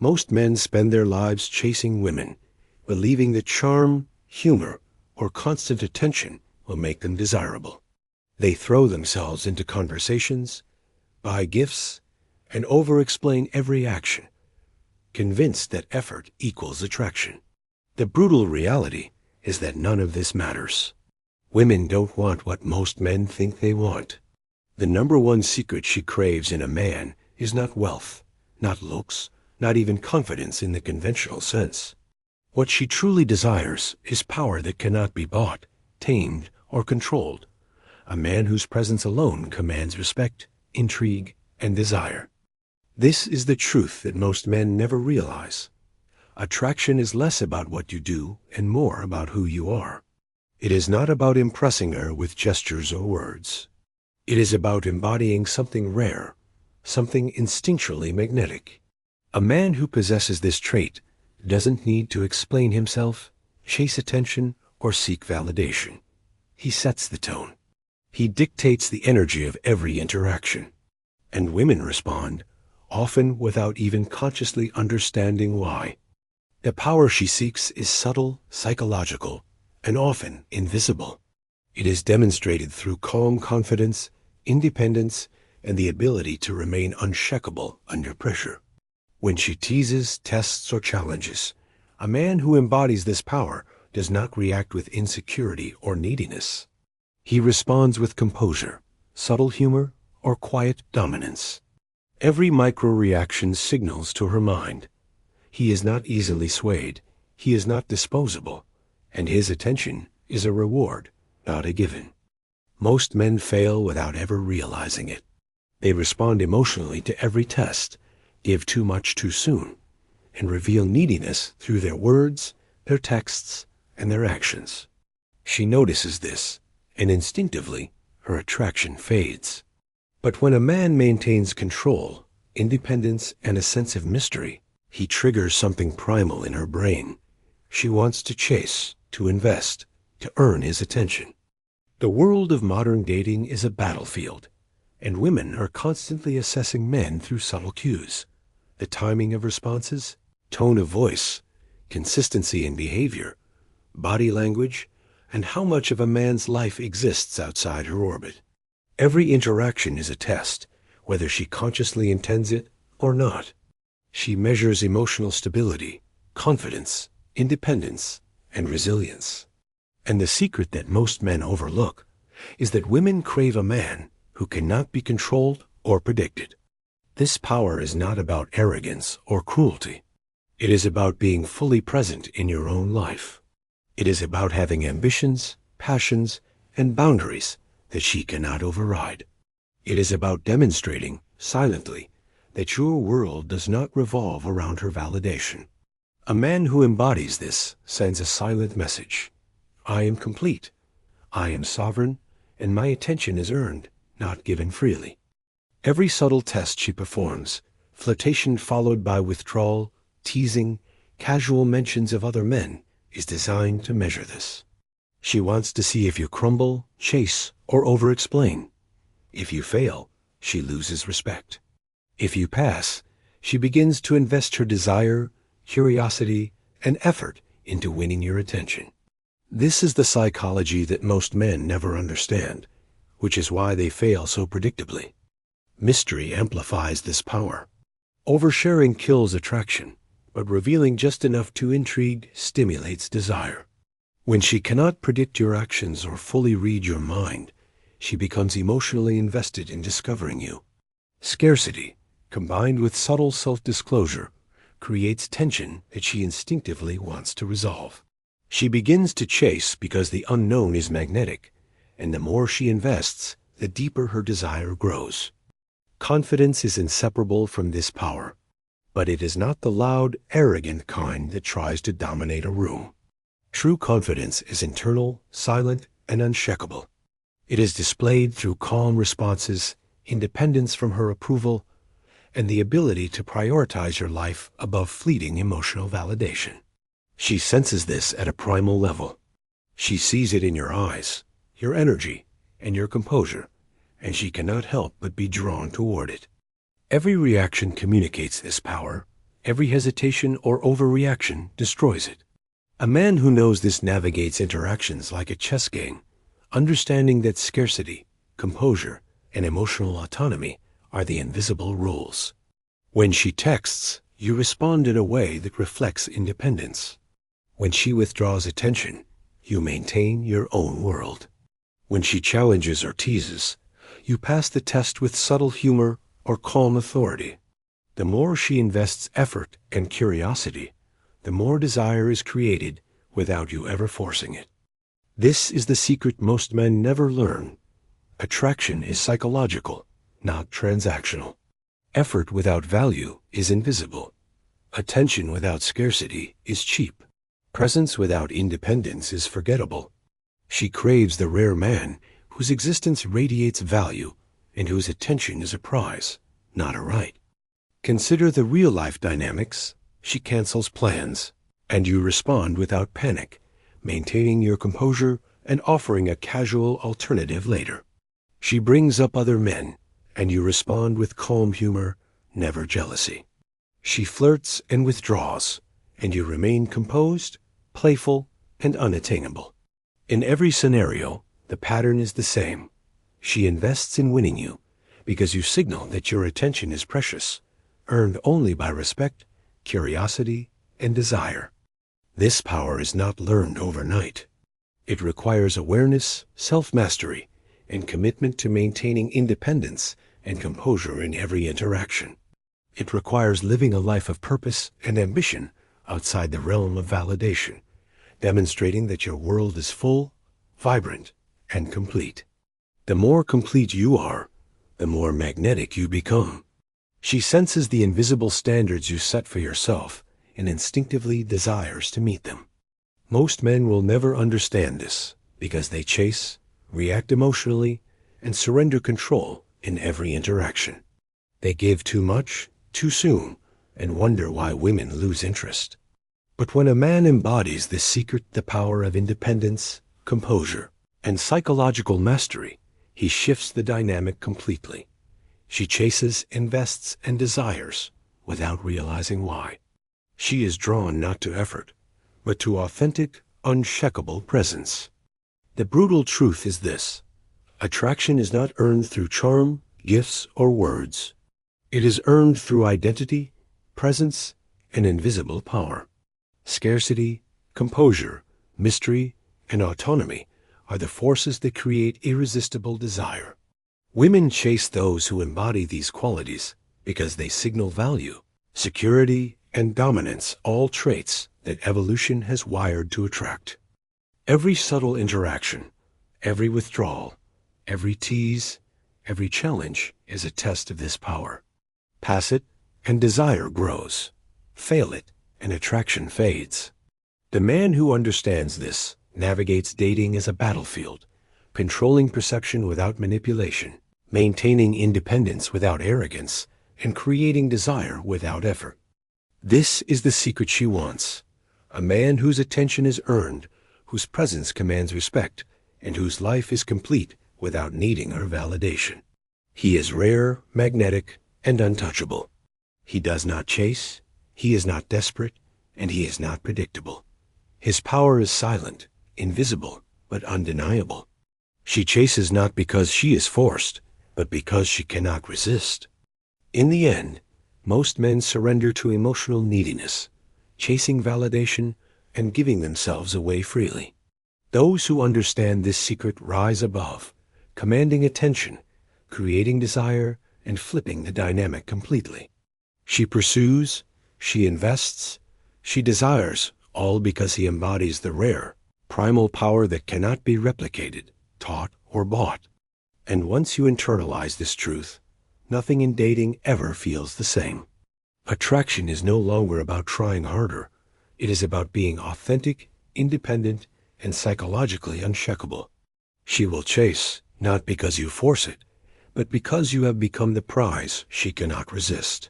Most men spend their lives chasing women, believing that charm, humor, or constant attention will make them desirable. They throw themselves into conversations, buy gifts, and over-explain every action, convinced that effort equals attraction. The brutal reality is that none of this matters. Women don't want what most men think they want. The number one secret she craves in a man is not wealth, not looks, not even confidence in the conventional sense. What she truly desires is power that cannot be bought, tamed, or controlled. A man whose presence alone commands respect, intrigue, and desire. This is the truth that most men never realize. Attraction is less about what you do and more about who you are. It is not about impressing her with gestures or words. It is about embodying something rare, something instinctually magnetic. A man who possesses this trait doesn't need to explain himself, chase attention, or seek validation. He sets the tone. He dictates the energy of every interaction. And women respond, often without even consciously understanding why. The power she seeks is subtle, psychological, and often invisible. It is demonstrated through calm confidence, independence, and the ability to remain unshakable under pressure. When she teases, tests, or challenges, a man who embodies this power does not react with insecurity or neediness. He responds with composure, subtle humor, or quiet dominance. Every micro-reaction signals to her mind. He is not easily swayed, he is not disposable, and his attention is a reward, not a given. Most men fail without ever realizing it. They respond emotionally to every test, give too much too soon, and reveal neediness through their words, their texts, and their actions. She notices this, and instinctively, her attraction fades. But when a man maintains control, independence, and a sense of mystery, he triggers something primal in her brain. She wants to chase, to invest, to earn his attention. The world of modern dating is a battlefield, and women are constantly assessing men through subtle cues. The timing of responses, tone of voice, consistency in behavior, body language, and how much of a man's life exists outside her orbit. Every interaction is a test, whether she consciously intends it or not. She measures emotional stability, confidence, independence, and resilience. And the secret that most men overlook is that women crave a man who cannot be controlled or predicted. This power is not about arrogance or cruelty. It is about being fully present in your own life. It is about having ambitions, passions, and boundaries that she cannot override. It is about demonstrating, silently, that your world does not revolve around her validation. A man who embodies this sends a silent message. I am complete. I am sovereign, and my attention is earned, not given freely. Every subtle test she performs, flirtation followed by withdrawal, teasing, casual mentions of other men, is designed to measure this. She wants to see if you crumble, chase, or over-explain. If you fail, she loses respect. If you pass, she begins to invest her desire, curiosity, and effort into winning your attention. This is the psychology that most men never understand, which is why they fail so predictably. Mystery amplifies this power. Oversharing kills attraction, but revealing just enough to intrigue stimulates desire. When she cannot predict your actions or fully read your mind, she becomes emotionally invested in discovering you. Scarcity, combined with subtle self-disclosure, creates tension that she instinctively wants to resolve. She begins to chase because the unknown is magnetic, and the more she invests, the deeper her desire grows. Confidence is inseparable from this power, but it is not the loud, arrogant kind that tries to dominate a room. True confidence is internal, silent, and unshakable. It is displayed through calm responses, independence from her approval, and the ability to prioritize your life above fleeting emotional validation. She senses this at a primal level. She sees it in your eyes, your energy, and your composure, and she cannot help but be drawn toward it. Every reaction communicates this power, Every hesitation or overreaction destroys it. A man who knows this navigates interactions like a chess game, understanding that scarcity, composure, and emotional autonomy are the invisible rules. When she texts, you respond in a way that reflects independence. When she withdraws attention, you maintain your own world. When she challenges or teases, you pass the test with subtle humor or calm authority. The more she invests effort and curiosity, the more desire is created without you ever forcing it. This is the secret most men never learn. Attraction is psychological, not transactional. Effort without value is invisible. Attention without scarcity is cheap. Presence without independence is forgettable. She craves the rare man whose existence radiates value and whose attention is a prize, not a right. Consider the real-life dynamics. She cancels plans, and you respond without panic, maintaining your composure and offering a casual alternative later. She brings up other men, and you respond with calm humor, never jealousy. She flirts and withdraws, and you remain composed, playful, and unattainable. In every scenario, the pattern is the same. She invests in winning you because you signal that your attention is precious, earned only by respect, curiosity, and desire. This power is not learned overnight. It requires awareness, self-mastery, and commitment to maintaining independence and composure in every interaction. It requires living a life of purpose and ambition outside the realm of validation, demonstrating that your world is full, vibrant, and complete. The more complete you are, the more magnetic you become. She senses the invisible standards you set for yourself and instinctively desires to meet them. Most men will never understand this because they chase, react emotionally, and surrender control in every interaction. They give too much, too soon, and wonder why women lose interest. But when a man embodies this secret, the power of independence, composure, and psychological mastery, he shifts the dynamic completely. She chases, invests, and desires without realizing why. She is drawn not to effort, but to authentic, uncheckable presence. The brutal truth is this: attraction is not earned through charm, gifts, or words. It is earned through identity, presence, and invisible power. Scarcity, composure, mystery, and autonomy are the forces that create irresistible desire. Women chase those who embody these qualities because they signal value, security, and dominance, all traits that evolution has wired to attract. Every subtle interaction, every withdrawal, every tease, every challenge is a test of this power. Pass it, and desire grows. Fail it, and attraction fades. The man who understands this navigates dating as a battlefield, controlling perception without manipulation, maintaining independence without arrogance, and creating desire without effort. This is the secret she wants: a man whose attention is earned, whose presence commands respect, and whose life is complete without needing her validation. He is rare, magnetic, and untouchable. He does not chase, he is not desperate, and he is not predictable. His power is silent, invisible, but undeniable. She chases not because she is forced, but because she cannot resist. In the end, most men surrender to emotional neediness, chasing validation and giving themselves away freely. Those who understand this secret rise above, commanding attention, creating desire, and flipping the dynamic completely. She pursues, she invests, she desires, all because he embodies the rare, primal power that cannot be replicated, taught, or bought. And once you internalize this truth, nothing in dating ever feels the same. Attraction is no longer about trying harder. It is about being authentic, independent, and psychologically uncheckable. She will chase, not because you force it, but because you have become the prize she cannot resist.